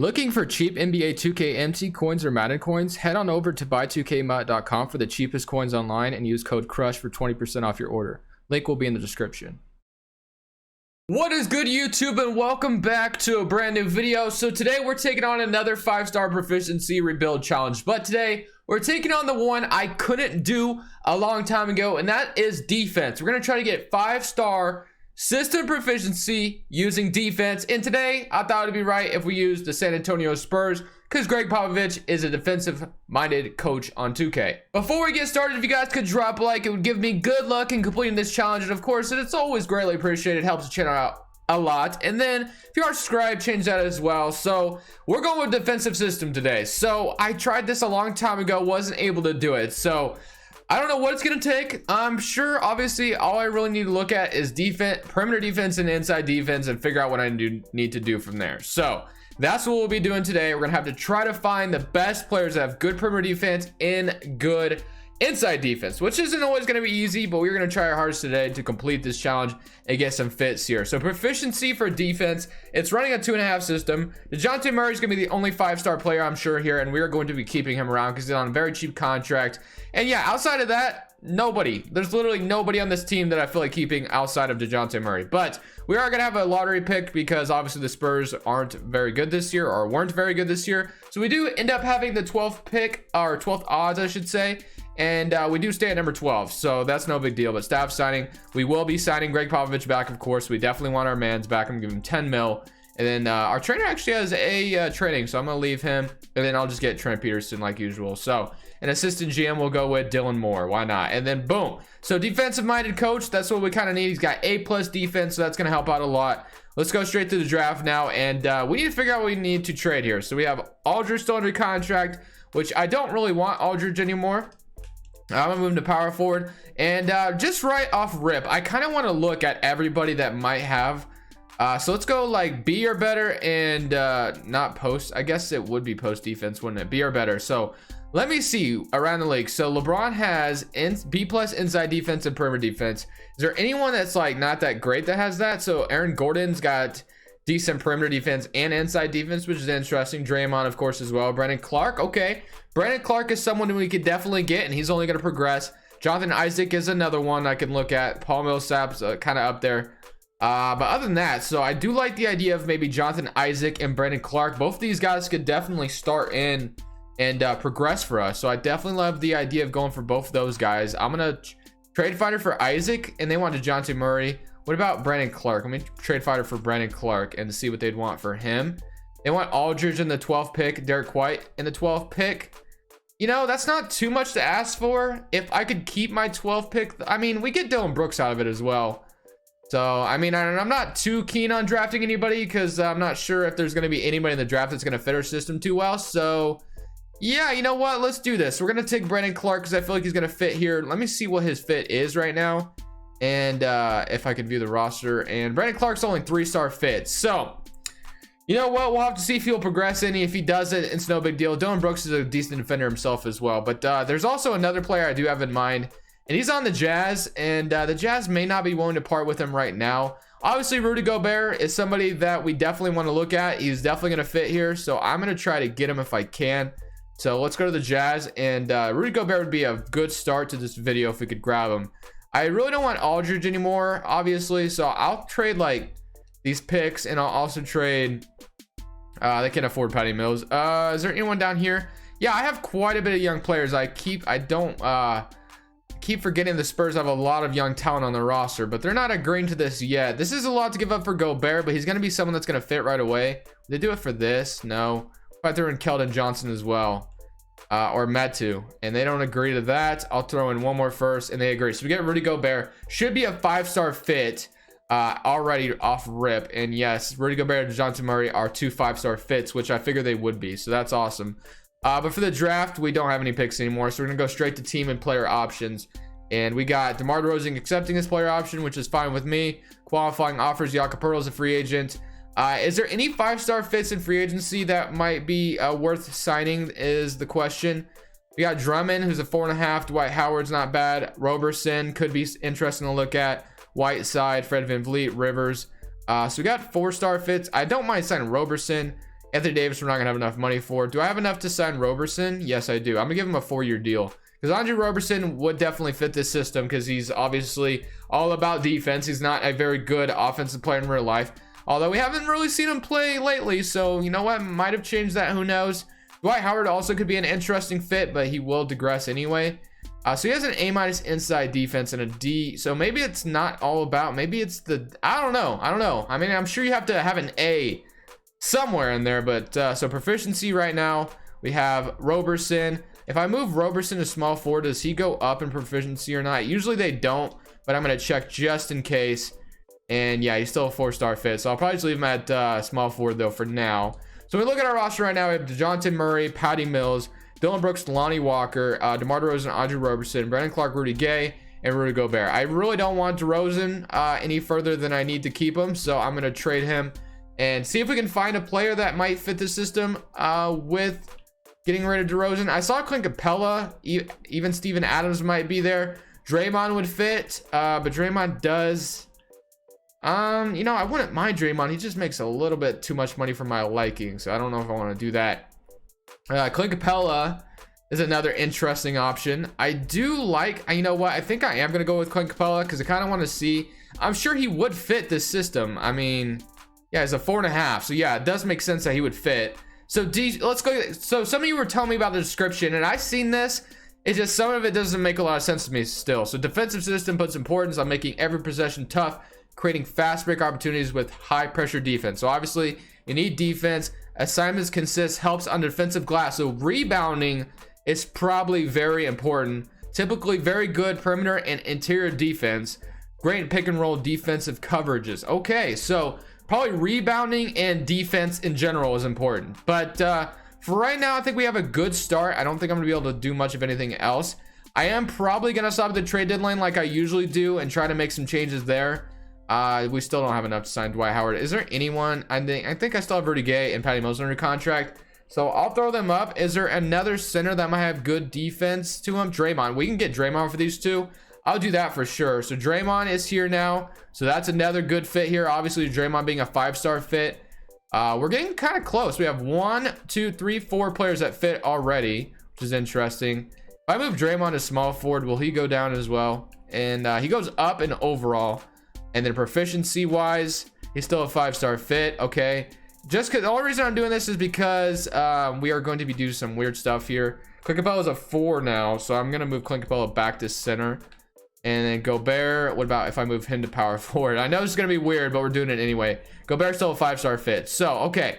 Looking for cheap NBA 2K MT coins or Madden coins? Head on over to buy2kmut.com for the cheapest coins online and use code CRUSH for 20% off your order. Link will be in the description. What is good, YouTube, and welcome back to a brand new video. So today we're taking on another 5-star proficiency rebuild challenge, but today we're taking on the one I couldn't do a long time ago, and that is defense. We're going to try to get 5-star system proficiency using defense, and today I thought it'd be right if we used the San Antonio Spurs because Greg Popovich is a defensive-minded coach on 2K. Before we get started, if you guys could drop a like, it would give me good luck in completing this challenge, and of course, it's always greatly appreciated. It helps the channel out a lot. And then if you aren't subscribed, change that as well. So we're going with defensive system today. So I tried this a long time ago, wasn't able to do it. So I don't know what it's going to take. I'm sure, obviously, all I really need to look at is defense, perimeter defense and inside defense, and figure out what I need to do from there. So that's what we'll be doing today. We're going to have to try to find the best players that have good perimeter defense and good inside defense, which isn't always going to be easy, but we're going to try our hardest today to complete this challenge and get some fits here. So proficiency for defense, it's running a 2.5 system. DeJounte Murray is going to be the only 5-star player, I'm sure, here, and we are going to be keeping him around because he's on a very cheap contract. And yeah, outside of that, nobody. There's literally nobody on this team that I feel like keeping outside of DeJounte Murray. But we are going to have a lottery pick because obviously the Spurs aren't very good this year, or weren't very good this year. So we do end up having the 12th pick, or 12th odds, I should say. And we do stay at number 12, so that's no big deal. But staff signing, we will be signing Greg Popovich back, of course. We definitely want our mans back. I'm giving him 10 mil. And then our trainer actually has a training, so I'm going to leave him. And then I'll just get Trent Peterson like usual. So an assistant GM will go with Dylan Moore. Why not? And then boom. So defensive-minded coach, that's what we kind of need. He's got A+ defense, so that's going to help out a lot. Let's go straight to the draft now. And we need to figure out what we need to trade here. So we have Aldridge still under contract, which I don't really want Aldridge anymore. I'm gonna move to power forward, and just right off rip, I kind of want to look at everybody that might have. So let's go like B or better, and not post. I guess it would be post defense, wouldn't it? B or better. So let me see around the league. So LeBron has B+ inside defense and perimeter defense. Is there anyone that's like not that great that has that? So Aaron Gordon's got decent perimeter defense and inside defense, which is interesting. Draymond, of course, as well. Brandon Clark, okay. Brandon Clark is someone we could definitely get, and he's only going to progress. Jonathan Isaac is another one I can look at. Paul Millsap's kind of up there. But other than that, so I do like the idea of maybe Jonathan Isaac and Brandon Clark. Both of these guys could definitely start in and progress for us. So I definitely love the idea of going for both of those guys. I'm going to trade fighter for Isaac, and they want DeJounte Murray. What about Brandon Clark? Let me trade fighter for Brandon Clark and see what they'd want for him. They want Aldridge in the 12th pick, Derek White in the 12th pick. You know, that's not too much to ask for. If I could keep my 12th pick, I mean, we get Dylan Brooks out of it as well. So, I mean, I'm not too keen on drafting anybody because I'm not sure if there's going to be anybody in the draft that's going to fit our system too well. So, yeah, you know what? Let's do this. We're going to take Brandon Clark because I feel like he's going to fit here. Let me see what his fit is right now. And if I can view the roster, and Brandon Clark's only 3-star fit. So you know what, we'll have to see if he'll progress any. If he doesn't, it's no big deal. Dylan Brooks is a decent defender himself as well. But there's also another player I do have in mind, and he's on the Jazz, and the Jazz may not be willing to part with him right now. Obviously, Rudy Gobert is somebody that we definitely want to look at. He's definitely going to fit here, so I'm going to try to get him if I can. So let's go to the Jazz, and Rudy Gobert would be a good start to this video if we could grab him. I really don't want Aldridge anymore, obviously, so I'll trade like these picks, and I'll also trade they can afford Patty Mills. Is there anyone down here? Yeah, I have quite a bit of young players. I keep forgetting the Spurs have a lot of young talent on their roster, but they're not agreeing to this yet. This is a lot to give up for Gobert, but he's going to be someone that's going to fit right away. They do it for this? No. If I throw in Keldon Johnson as well. Or Metu, and they don't agree to that. I'll throw in one more first, and they agree. So we get Rudy Gobert. Should be a 5-star fit already off rip. And yes, Rudy Gobert and DeJounte Murray are 2 5-star fits, which I figure they would be. So that's awesome. But for the draft, we don't have any picks anymore. So we're going to go straight to team and player options. And we got DeMar DeRozan accepting his player option, which is fine with me. Qualifying offers, Jakob Poeltl is a free agent. Is there any 5-star fits in free agency that might be worth signing is the question. We got Drummond, who's a 4.5. Dwight Howard's not bad. Roberson could be interesting to look at. Whiteside, Fred VanVleet, Rivers. So we got 4-star fits. I don't mind signing Roberson. Anthony Davis, we're not gonna have enough money for. Do I have enough to sign Roberson? Yes, I do. I'm gonna give him a 4-year deal because Andre Roberson would definitely fit this system because he's obviously all about defense. He's not a very good offensive player in real life, although we haven't really seen him play lately. So you know what, might have changed that, who knows. Dwight Howard also could be an interesting fit, but he will digress anyway. So he has an A- inside defense and a D. So maybe it's not all about, maybe it's the, I don't know. I mean, I'm sure you have to have an A somewhere in there, but so proficiency right now, we have Roberson. If I move Roberson to small forward, does he go up in proficiency or not? Usually they don't, but I'm going to check just in case. And yeah, he's still a 4-star fit. So I'll probably just leave him at small forward though for now. So we look at our roster right now. We have DeJounte Murray, Patty Mills, Dylan Brooks, Lonnie Walker, DeMar DeRozan, Andre Roberson, Brandon Clark, Rudy Gay, and Rudy Gobert. I really don't want DeRozan any further than I need to keep him, so I'm going to trade him and see if we can find a player that might fit the system with getting rid of DeRozan. I saw Clint Capella, even Steven Adams might be there. Draymond would fit, but Draymond does... you know, I wouldn't mind Draymond. He just makes a little bit too much money for my liking, so I don't know if I want to do that. Clint Capella is another interesting option. I do like, you know what, I think I am going to go with Clint Capella because I kind of want to see. I'm sure he would fit this system. I mean, yeah, he's a 4.5. So yeah, it does make sense that he would fit. So let's go. So some of you were telling me about the description and I've seen this. It's just some of it doesn't make a lot of sense to me still. So defensive system puts importance on making every possession tough, creating fast break opportunities with high pressure defense. So obviously you need defense. Assignments helps on defensive glass. So rebounding is probably very important. Typically very good perimeter and interior defense. Great pick and roll defensive coverages. Okay, so probably rebounding and defense in general is important. But for right now, I think we have a good start. I don't think I'm gonna be able to do much of anything else. I am probably gonna stop at the trade deadline like I usually do and try to make some changes there. We still don't have enough to sign Dwight Howard. Is there anyone? I think I still have Rudy Gay and Patty Mills under contract, so I'll throw them up. Is there another center that might have good defense to him? Draymond. We can get Draymond for these two. I'll do that for sure. So Draymond is here now, so that's another good fit here. Obviously Draymond being a 5-star fit. We're getting kind of close. We have 1, 2, 3, 4 players that fit already, which is interesting. If I move Draymond to small forward, will he go down as well? And he goes up in overall. And then proficiency wise, he's still a 5-star fit. Okay, just because the only reason I'm doing this is because we are going to be doing some weird stuff here. Clint Capella is a 4 now, so I'm gonna move Clint Capella back to center. And then Gobert, what about if I move him to power forward? I know this is gonna be weird, but we're doing it anyway. Gobert's still a 5-star fit. So okay,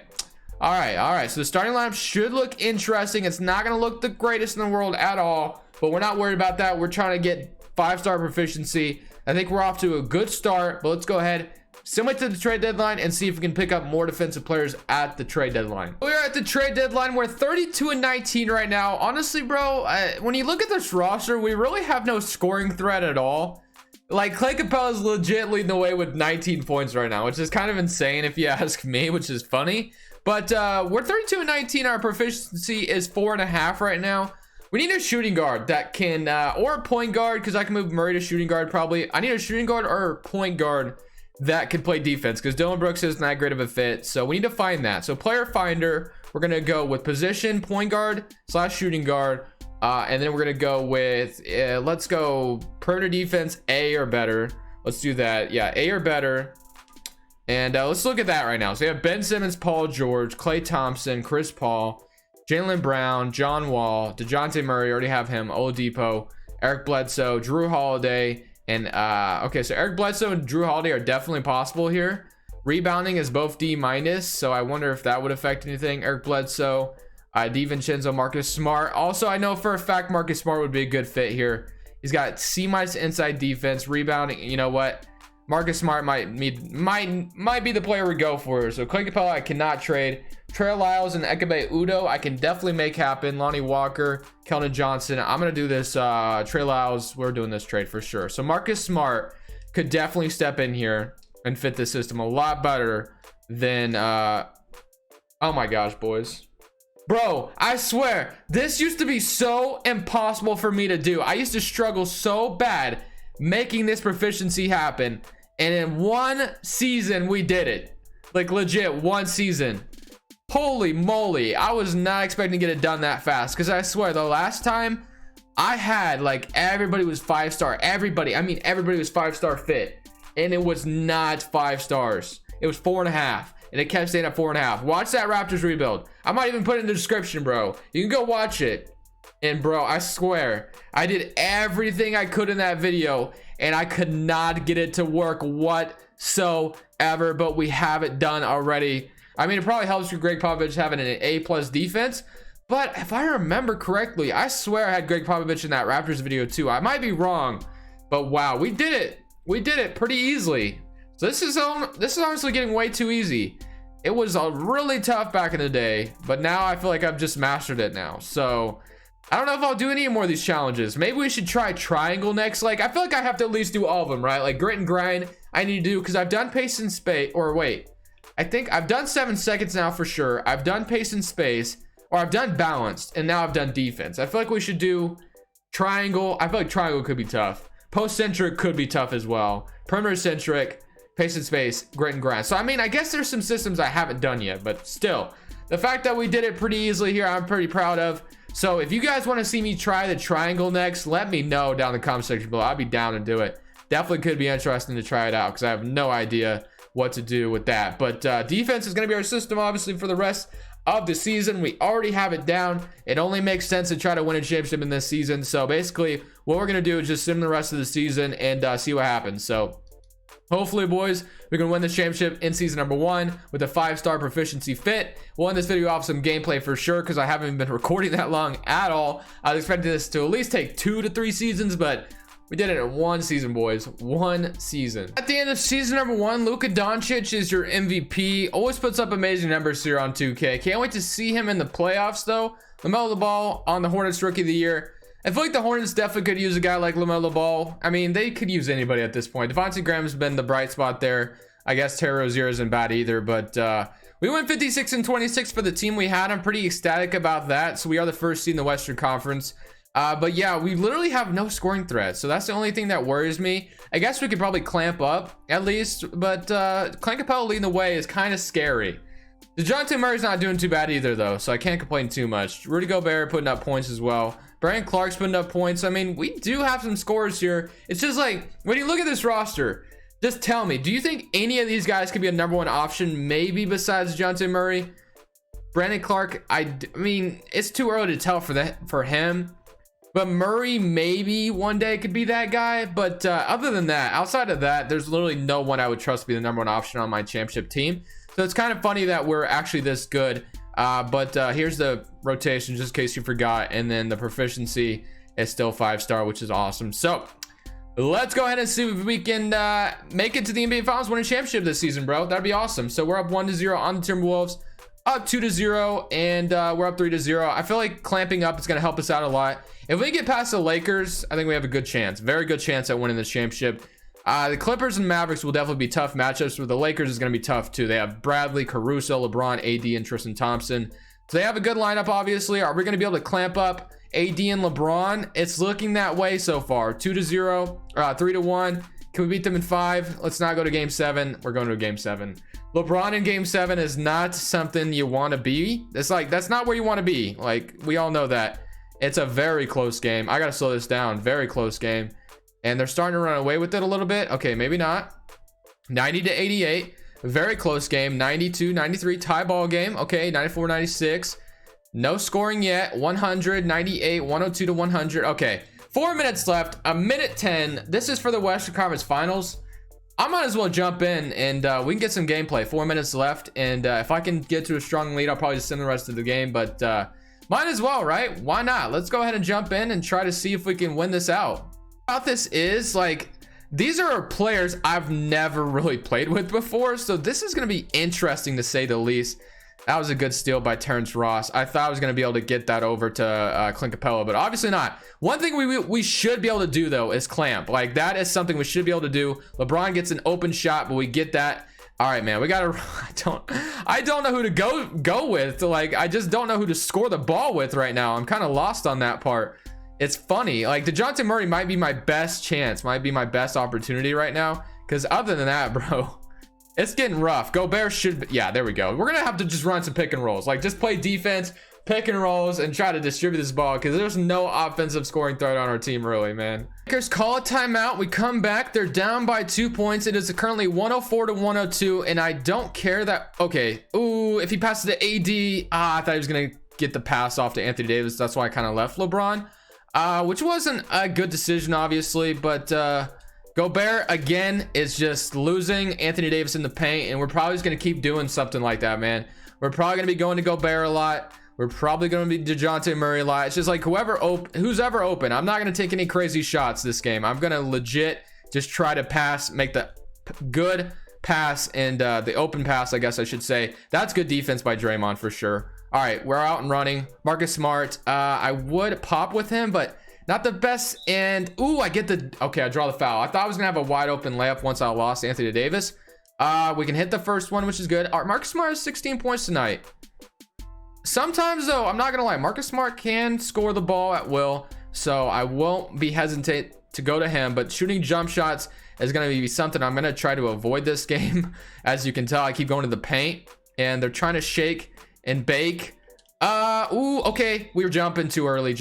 all right, so the starting lineup should look interesting. It's not gonna look the greatest in the world at all, but we're not worried about that. We're trying to get 5-star proficiency. I think we're off to a good start, but let's go ahead, similar to the trade deadline, and see if we can pick up more defensive players at the trade deadline. We're at the trade deadline. We're 32-19 right now. Honestly, bro, when you look at this roster, we really have no scoring threat at all. Like, Clint Capella is legit leading the way with 19 points right now, which is kind of insane if you ask me, which is funny. But we're 32-19. Our proficiency is 4.5 right now. We need a shooting guard that can, or a point guard, because I can move Murray to shooting guard probably. I need a shooting guard or a point guard that can play defense, because Dylan Brooks isn't that great of a fit. So we need to find that. So player finder, we're going to go with position, point guard / shooting guard. And then we're going to go with, let's go perimeter defense, A or better. Let's do that. Yeah, A or better. And let's look at that right now. So we have Ben Simmons, Paul George, Klay Thompson, Chris Paul, Jaylen Brown, John Wall, DeJounte Murray, already have him, Oladipo, Eric Bledsoe, Drew Holiday, and okay, so Eric Bledsoe and Drew Holiday are definitely possible here. Rebounding is both D-, so I wonder if that would affect anything. Eric Bledsoe, DiVincenzo, Marcus Smart. Also, I know for a fact Marcus Smart would be a good fit here. He's got C- inside defense, rebounding. You know what? Marcus Smart might be the player we go for. So Clint Capella, I cannot trade. Trey Lyles and Ekebe Udo, I can definitely make happen. Lonnie Walker, Keldon Johnson. I'm going to do this. Trey Lyles, we're doing this trade for sure. So Marcus Smart could definitely step in here and fit the system a lot better than... oh my gosh, boys. Bro, I swear, this used to be so impossible for me to do. I used to struggle so bad making this proficiency happen. And in one season, we did it. Like, legit, one season. Holy moly, I was not expecting to get it done that fast, because I swear the last time I had, like, everybody was 5-star. Everybody, I mean everybody was 5-star fit, and it was not 5 stars. It was 4.5, and it kept staying at 4.5. Watch that Raptors rebuild. I might even put it in the description, bro. You can go watch it. And bro, I swear I did everything I could in that video, and I could not get it to work whatsoever, but we have it done already. I mean, it probably helps with Greg Popovich having an A+ defense, but if I remember correctly, I swear I had Greg Popovich in that Raptors video too. I might be wrong, but wow, we did it. We did it pretty easily. So this is honestly getting way too easy. It was really tough back in the day, but now I feel like I've just mastered it now. So I don't know if I'll do any more of these challenges. Maybe we should try triangle next. Like, I feel like I have to at least do all of them, right? Like grit and grind I need to do, because I've done pace and space, or wait, I think I've done 7 seconds now for sure. I've done pace and space, or I've done balanced, and now I've done defense. I feel like we should do triangle. I feel like triangle could be tough. Post centric could be tough as well. Perimeter centric, pace and space, grit and grind. So I mean, I guess there's some systems I haven't done yet, but still, the fact that we did it pretty easily here, I'm pretty proud of. So if you guys want to see me try the triangle next, let me know down in the comment section below. I'd be down to do it. Definitely could be interesting to try it out, because I have no idea what to do with that. But defense is going to be our system, obviously, for the rest of the season. We already have it down. It only makes sense to try to win a championship in this season. So basically, what we're going to do is just sim the rest of the season and see what happens. So hopefully, boys, we can win this championship in season number 1 with a 5-star proficiency fit. We'll end this video off some gameplay for sure, because I haven't been recording that long at all. I was expecting this to at least take 2 to 3 seasons, but we did it in 1 season, boys. 1 season. At the end of season number 1, Luka Doncic is your MVP. Always puts up amazing numbers here on 2K. Can't wait to see him in the playoffs, though. LaMelo Ball on the Hornets Rookie of the Year. I feel like the Hornets definitely could use a guy like LaMelo Ball. I mean, they could use anybody at this point. Devontae Graham's been the bright spot there. I guess Terry Rozier isn't bad either, but we went 56-26 for the team we had. I'm pretty ecstatic about that. So we are the first seed in the Western Conference. But yeah, we literally have no scoring threat, so that's the only thing that worries me. I guess we could probably clamp up at least, but Clint Capella leading the way is kind of scary. DeJounte Murray's not doing too bad either, though, so I can't complain too much. Rudy Gobert putting up points as well. Brandon Clark's putting up points. I mean, we do have some scores here. It's just like, when you look at this roster, just tell me, do you think any of these guys could be a number 1 option, maybe besides DeJounte Murray? Brandon Clark, I mean, it's too early to tell for him. But Murray maybe one day could be that guy. But other than that, outside of that, there's literally no one I would trust to be the number 1 option on my championship team. So it's kind of funny that we're actually this good. But here's the rotation, just in case you forgot. And then the proficiency is still 5-star, which is awesome. So let's go ahead and see if we can make it to the NBA Finals, win a championship this season, bro. That'd be awesome. So we're up 1-0 on the Timberwolves. Up 2-0, and we're up 3-0. I feel like clamping up is going to help us out a lot. If we get past the Lakers, I think we have a good chance, very good chance at winning this championship. The Clippers and Mavericks will definitely be tough matchups, but the Lakers is going to be tough too. They have Bradley, Caruso, LeBron, AD, and Tristan Thompson. So they have a good lineup, obviously. Are we going to be able to clamp up AD and LeBron? It's looking that way so far. 2-0, 3-1. Can we beat them in 5? Let's not go to game 7. We're going to game 7. LeBron in game 7 is not something you want to be. It's like, that's not where you want to be. Like, we all know that. It's a very close game. I got to slow this down. Very close game. And they're starting to run away with it a little bit. Okay, maybe not. 90-88. Very close game. 92-93 tie ball game. Okay, 94-96. No scoring yet. 100-98. 102-100. Okay, 4 minutes left. A minute 10. This is for the Western Conference Finals. I might as well jump in and we can get some gameplay. 4 minutes left, and if I can get to a strong lead, I'll probably just send the rest of the game, but might as well, right? Why not? Let's go ahead and jump in and try to see if we can win this out. About this is, like, these are players I've never really played with before, so this is going to be interesting to say the least. That was a good steal by Terrence Ross. I thought I was going to be able to get that over to Clint Capella, but obviously not. One thing we should be able to do, though, is clamp. Like, that is something we should be able to do. LeBron gets an open shot, but we get that. All right, man, we got to... I don't know who to go with. Like, I just don't know who to score the ball with right now. I'm kind of lost on that part. It's funny. Like, DeJounte Murray might be my best chance, might be my best opportunity right now, because other than that, bro... It's getting rough. Gobert should be, yeah, there we go. We're gonna have to just run some pick and rolls, like just play defense, pick and rolls, and try to distribute this ball, because there's no offensive scoring threat on our team, really, man. Lakers call a timeout. We come back. They're down by 2 points. It is currently 104 to 102, and I don't care that. Okay, ooh, if he passes to AD, I thought he was gonna get the pass off to Anthony Davis. That's why I kind of left LeBron, which wasn't a good decision, obviously, but Gobert again is just losing Anthony Davis in the paint, and we're probably just gonna keep doing something like that, man. We're probably gonna be going to Gobert a lot. We're probably going to be DeJounte Murray a lot. It's just like who's ever open. I'm not going to take any crazy shots this game. I'm going to legit just try to pass, make the good pass, and the open pass, I guess I should say. That's good defense by Draymond for sure. All right, we're out and running. Marcus Smart. I would pop with him, but not the best. And ooh, I get the, okay, I draw the foul. I thought I was going to have a wide open layup once I lost Anthony Davis. We can hit the first one, which is good. All right, Marcus Smart has 16 points tonight. Sometimes though, I'm not gonna lie, Marcus Smart can score the ball at will, so I won't be hesitant to go to him, but shooting jump shots is gonna be something I'm gonna try to avoid this game. As you can tell, I keep going to the paint, and they're trying to shake and bake. Ooh, okay, we were jumping too early.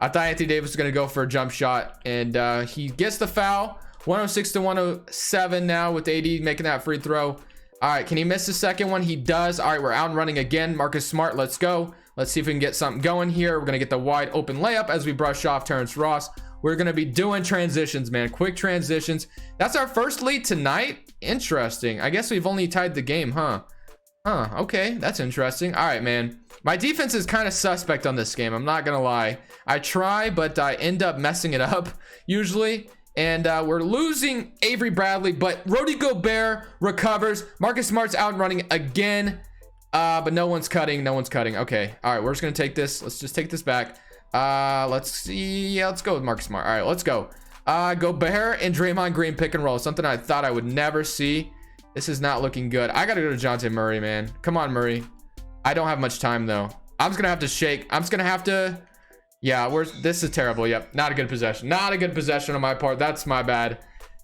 I thought Anthony Davis was gonna go for a jump shot, and he gets the foul. 106 to 107 now with AD making that free throw. All right, can he miss the second one? He does. All right, we're out and running again. Marcus Smart, let's go. Let's see if we can get something going here. We're going to get the wide open layup as we brush off Terrence Ross. We're going to be doing transitions, man. Quick transitions. That's our first lead tonight. Interesting. I guess we've only tied the game, huh? Okay, that's interesting. All right, man. My defense is kind of suspect on this game. I'm not going to lie. I try, but I end up messing it up usually. And we're losing Avery Bradley, but Rudy Gobert recovers. Marcus Smart's out and running again, but no one's cutting. Okay, all right, we're just gonna take this. Let's just take this back. Let's see. Yeah, let's go with Marcus Smart. All right, let's go. Gobert and Draymond Green pick and roll. Something I thought I would never see. This is not looking good. I gotta go to DeJounte Murray, man. Come on, Murray. I don't have much time though. I'm just gonna have to shake. I'm just gonna have to. Yeah, this is terrible. Yep, not a good possession. Not a good possession on my part. That's my bad.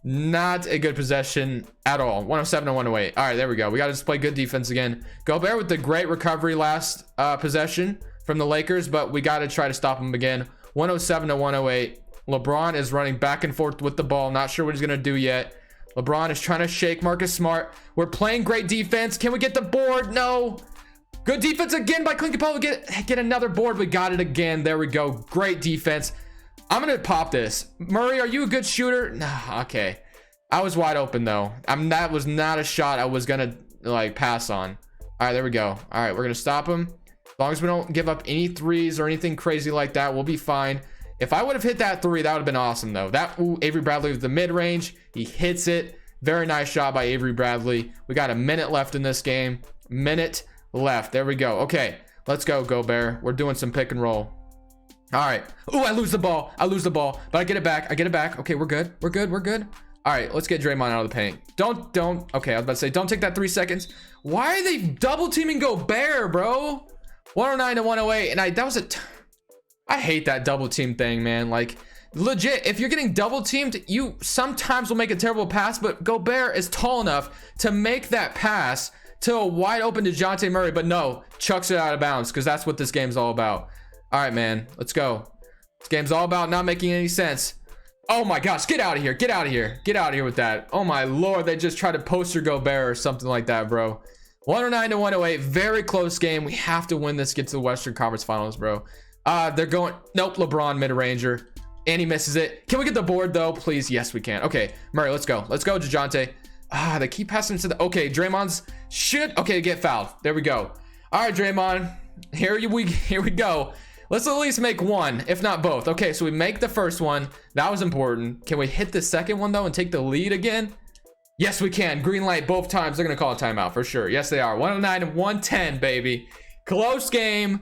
Not a good possession at all. 107 to 108. All right, there we go. We got to just play good defense again. Gobert with the great recovery last possession from the Lakers, but we got to try to stop him again. 107 to 108. LeBron is running back and forth with the ball. Not sure what he's going to do yet. LeBron is trying to shake Marcus Smart. We're playing great defense. Can we get the board? No. Good defense again by Clint Capella. Get another board. We got it again. There we go. Great defense. I'm going to pop this. Murray, are you a good shooter? Nah, okay. I was wide open, though. That was not a shot I was going to, like, pass on. All right, there we go. All right, we're going to stop him. As long as we don't give up any threes or anything crazy like that, we'll be fine. If I would have hit that three, that would have been awesome, though. Ooh, Avery Bradley with the mid-range. He hits it. Very nice shot by Avery Bradley. We got a minute left in this game. Minute left. There we go. Okay, let's go, Gobert. We're doing some pick and roll. All right. Oh, I lose the ball, but I get it back. Okay, we're good. All right, let's get Draymond out of the paint. Don't. Okay, I was about to say, don't take that 3 seconds. Why are they double teaming Gobert, bro? 109 to 108, and I hate that double team thing, man. Like, legit, if you're getting double teamed, you sometimes will make a terrible pass, but Gobert is tall enough to make that pass to a wide open DeJounte Murray, but no, chucks it out of bounds, because that's what this game's all about. All right, man, let's go. This game's all about not making any sense. Oh my gosh, get out of here with that. Oh my lord, they just tried to poster Gobert or something like that, bro. 109 to 108, very close game. We have to win this, get to the Western Conference Finals, bro. They're going, nope, LeBron mid-ranger, and he misses it. Can we get the board though, please? Yes, we can. Okay, Murray, let's go, DeJounte. They keep passing to the, okay, Draymond's okay, get fouled. There we go. All right, Draymond, here we go. Let's at least make one, if not both. Okay, so we make the first one. That was important. Can we hit the second one though and take the lead again? Yes, we can. Green light both times. They're gonna call a timeout for sure. Yes, they are. 109 and 110, baby. Close game.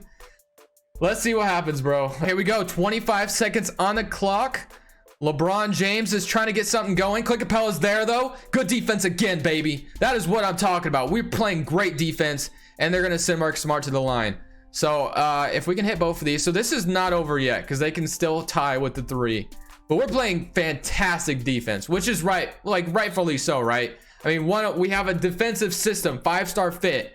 Let's see what happens, bro. Here we go. 25 seconds on the clock. LeBron James is trying to get something going. Clint Capella's there though. Good defense again, baby. That is what I'm talking about. We're playing great defense, and they're gonna send Marcus Smart to the line. So if we can hit both of these, so this is not over yet because they can still tie with the 3, but we're playing fantastic defense, which is right, like rightfully so, right? I mean, we have a defensive system, 5-star fit.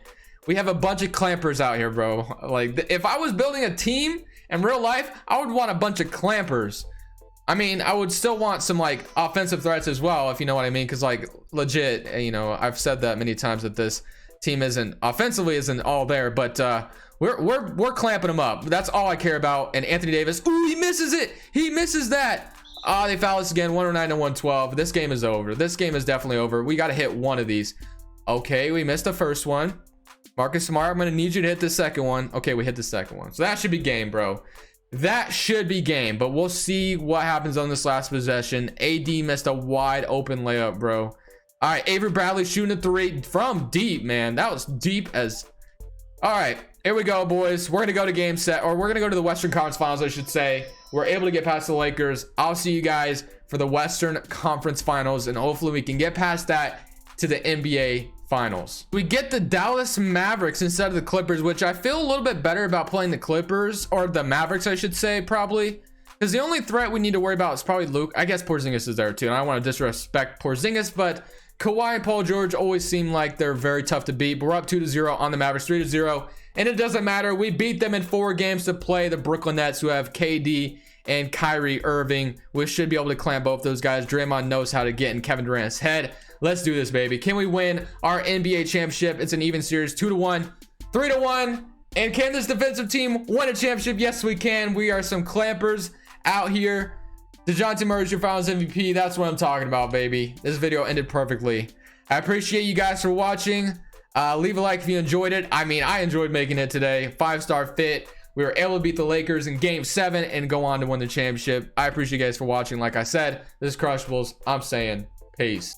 We have a bunch of clampers out here, bro. Like, if I was building a team in real life, I would want a bunch of clampers. I mean, I would still want some like offensive threats as well, if you know what I mean, because like legit, you know, I've said that many times that this team isn't offensively isn't all there, but we're clamping them up. That's all I care about. And Anthony Davis, ooh, he misses it. He misses that. Ah, they foul us again. 109 to 112. This game is over. This game is definitely over. We got to hit one of these. Okay, we missed the first one. Marcus Smart, I'm gonna need you to hit the second one. Okay, we hit the second one, so that should be game, bro. That should be game, but we'll see what happens on this last possession. AD missed a wide open layup, bro. All right, Avery Bradley shooting a 3 from deep, man. That was deep as... All right, here we go, boys. We're gonna go to game set, or we're gonna go to the Western Conference Finals, I should say. We're able to get past the Lakers. I'll see you guys for the Western Conference Finals, and hopefully we can get past that to the NBA Finals. We get the Dallas Mavericks instead of the Clippers, which I feel a little bit better about playing the Clippers, or the Mavericks, I should say, probably. Because the only threat we need to worry about is probably Luke. I guess Porzingis is there too, and I don't want to disrespect Porzingis, but Kawhi and Paul George always seem like they're very tough to beat. But we're up 2-0 on the Mavericks, 3-0, and it doesn't matter. We beat them in 4 games to play the Brooklyn Nets, who have KD and Kyrie Irving. We should be able to clamp both those guys. Draymond knows how to get in Kevin Durant's head. Let's do this, baby. Can we win our NBA championship? It's an even series, 2-1, 3-1. And can this defensive team win a championship? Yes, we can. We are some clampers out here. DeJounte Murray's your Finals MVP. That's what I'm talking about, baby. This video ended perfectly. I appreciate you guys for watching. Leave a like if you enjoyed it. I mean, I enjoyed making it today. 5-star fit. We were able to beat the Lakers in game 7 and go on to win the championship. I appreciate you guys for watching. Like I said, this is Crushables. I'm saying peace.